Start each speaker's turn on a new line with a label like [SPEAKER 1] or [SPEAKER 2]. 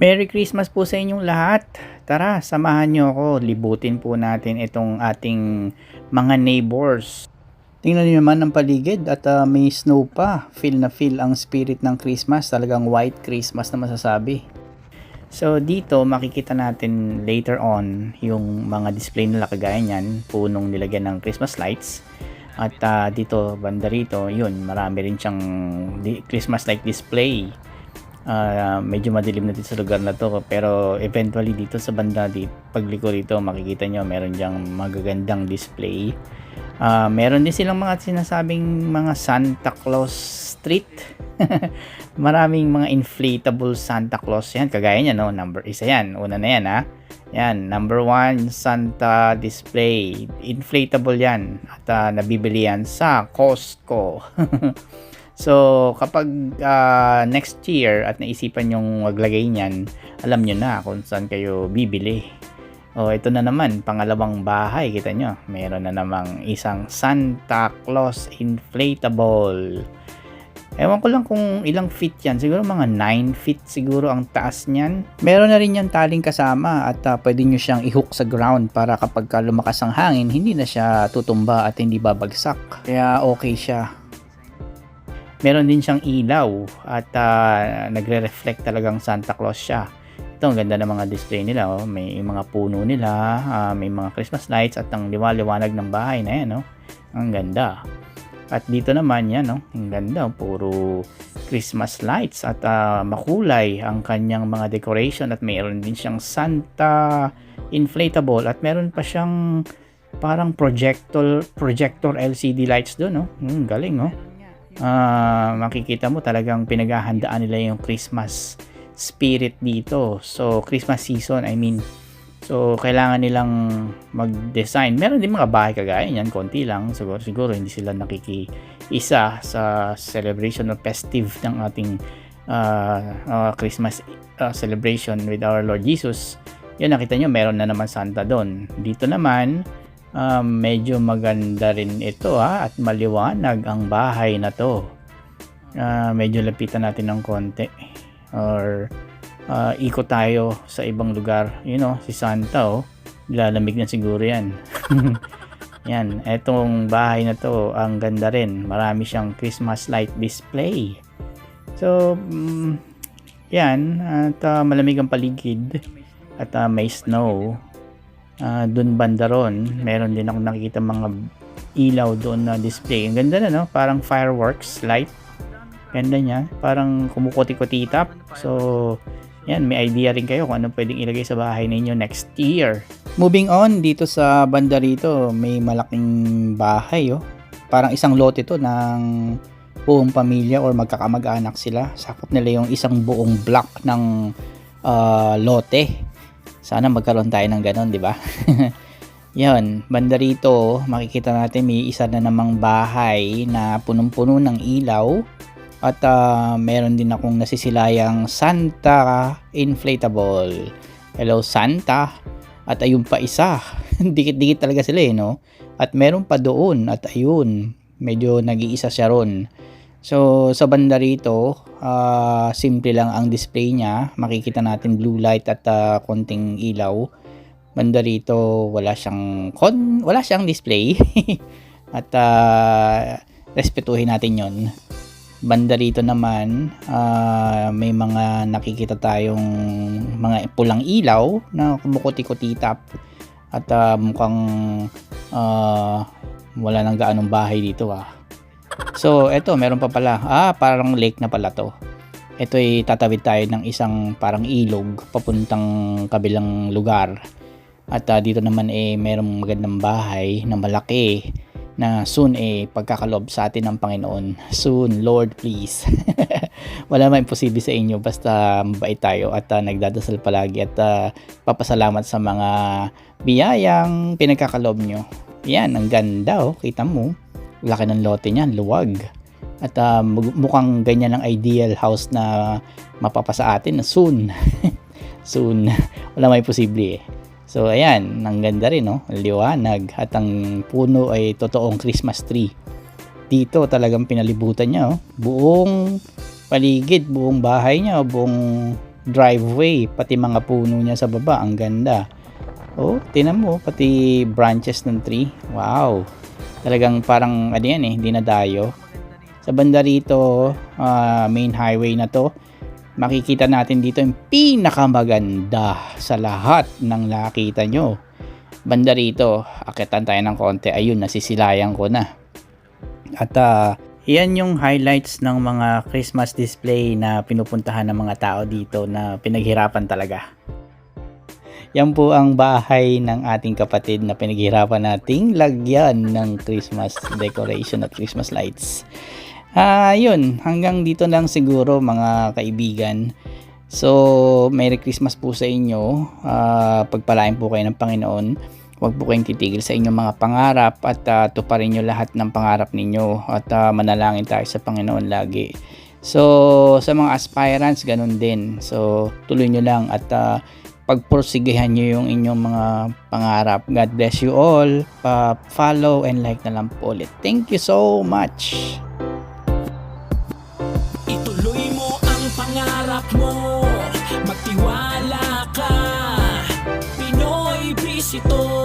[SPEAKER 1] Merry Christmas po sa inyong lahat. Tara, samahan niyo ako. Libutin po natin itong ating mga neighbors. Tingnan niyo naman ang paligid at may snow pa. Feel na feel ang spirit ng Christmas. Talagang white Christmas na masasabi. So dito makikita natin later on yung mga display nila kagaya niyan. Punong nilagyan ng Christmas lights. At dito, banda rito, yun, marami rin siyang Christmas light display. Medyo madilim na dito sa lugar na to, pero eventually dito sa banda dito, pagliko rito makikita nyo meron dyang magagandang display. Meron din silang mga sinasabing mga Santa Claus street. Maraming mga inflatable Santa Claus yan, kagaya niya, no? Number isa yan, una na yan, ha. Yan, number 1 Santa display, inflatable yan, at nabibili yan sa Costco. So kapag next year at naisipan yung maglagay niyan, alam nyo na kung saan kayo bibili. Ito na naman, pangalawang bahay, kita nyo, meron na namang isang Santa Claus inflatable. Ewan ko lang kung ilang feet yan, siguro mga 9 feet siguro ang taas niyan. Meron na rin yan taling kasama at pwede nyo siyang i-hook sa ground para kapag lumakas ang hangin, hindi na siya tutumba at hindi babagsak. Kaya okay siya. Meron din siyang ilaw at nagre-reflect talagang Santa Claus siya. Ito, ang ganda ng mga display nila. May mga puno nila, may mga Christmas lights at ang liwanag ng bahay na yan. Ang ganda. At dito naman yan, ang ganda. Puro Christmas lights at makulay ang kanyang mga decoration. At mayroon din siyang Santa inflatable at meron pa siyang parang projector LCD lights doon. Galing, makikita mo talagang pinaghahandaan nila yung Christmas spirit dito. So Christmas season, I mean. So kailangan nilang mag-design. Meron din mga bahay kagaya niyan, konti lang. Siguro hindi sila nakikiisa sa celebration or festive ng ating Christmas celebration with our Lord Jesus. Yan, nakita nyo, meron na naman Santa doon. Dito naman medyo maganda rin ito, at maliwanag ang bahay na to. Medyo lapitan natin ng konti or ikot tayo sa ibang lugar. Si Santa, lalamig na siguro yan. Yan, etong bahay na to, ang ganda rin, marami siyang Christmas light display. So yan, at malamig ang paligid at may snow. Doon banda ron, meron din ako nakikita mga ilaw doon na display. Ang ganda na, parang fireworks light. Ganda niya, parang kumukuti-kutitap. So yan, may idea rin kayo kung ano pwedeng ilagay sa bahay ninyo next year. Moving on, dito sa banda rito, may malaking bahay. Parang isang lote to ng buong pamilya or magkakamag-anak sila. Sakop nila yung isang buong block ng lote. Sana magkaroon tayo ng ganon, di ba? Yan, banda rito, makikita natin may isa na namang bahay na punong-puno ng ilaw. At meron din akong nasisilayang Santa inflatable. Hello, Santa. At ayun pa isa. Dikit-dikit talaga sila, At meron pa doon. At ayun, medyo nag-iisa siya ron. So sa banda rito, simple lang ang display niya. Makikita natin blue light at konting ilaw. Banda rito wala siyang display. At respetuhin natin 'yon. Banda rito naman, may mga nakikita tayong mga pulang ilaw na kumukuti-kutitap. At mukhang wala nang gaanong bahay dito, So, eto, meron pa pala. Parang lake na pala to. Ito ay tatawid tayo ng isang parang ilog papuntang kabilang lugar. At dito naman merong magandang bahay na malaki na soon pagkakalob sa atin ng Panginoon. Soon, Lord, please. Wala man imposible sa inyo basta mabait tayo at nagdadasal palagi at papasalamat sa mga biyayang pinagkakalob nyo. Yan, ang ganda, kita mo. Laki ng lote niyan, luwag. At mukhang ganyan ang ideal house na mapapasa atin na soon. Soon. Wala may posible. So ayan, ang ganda rin, liwanag. At ang puno ay totoong Christmas tree. Dito talagang pinalibutan niya, buong paligid, buong bahay niya, buong driveway, pati mga puno niya sa baba, ang ganda. Oh, tinan mo, pati branches ng tree. Wow. Talagang parang ano yan eh, dinadayo. Sa banda rito, main highway na to, makikita natin dito yung pinakamaganda sa lahat ng nakita nyo. Banda rito, akitan tayo ng konti. Ayun, nasisilayan ko na. At yan yung highlights ng mga Christmas display na pinupuntahan ng mga tao dito na pinaghirapan talaga. Yan po ang bahay ng ating kapatid na pinaghirapan nating lagyan ng Christmas decoration at Christmas lights. Yun, hanggang dito lang siguro mga kaibigan. So, Merry Christmas po sa inyo. Pagpalain po kayo ng Panginoon. Huwag po kayong titigil sa inyong mga pangarap at tuparin nyo lahat ng pangarap ninyo at manalangin tayo sa Panginoon lagi. So, sa mga aspirants, ganun din. So, tuloy nyo lang at pagpursigihan nyo yung inyong mga pangarap. God bless you all. Follow and like na lang po ulit. Thank you so much.
[SPEAKER 2] Ituloy mo ang pangarap mo, magtiwala ka. Pinoy Bisito.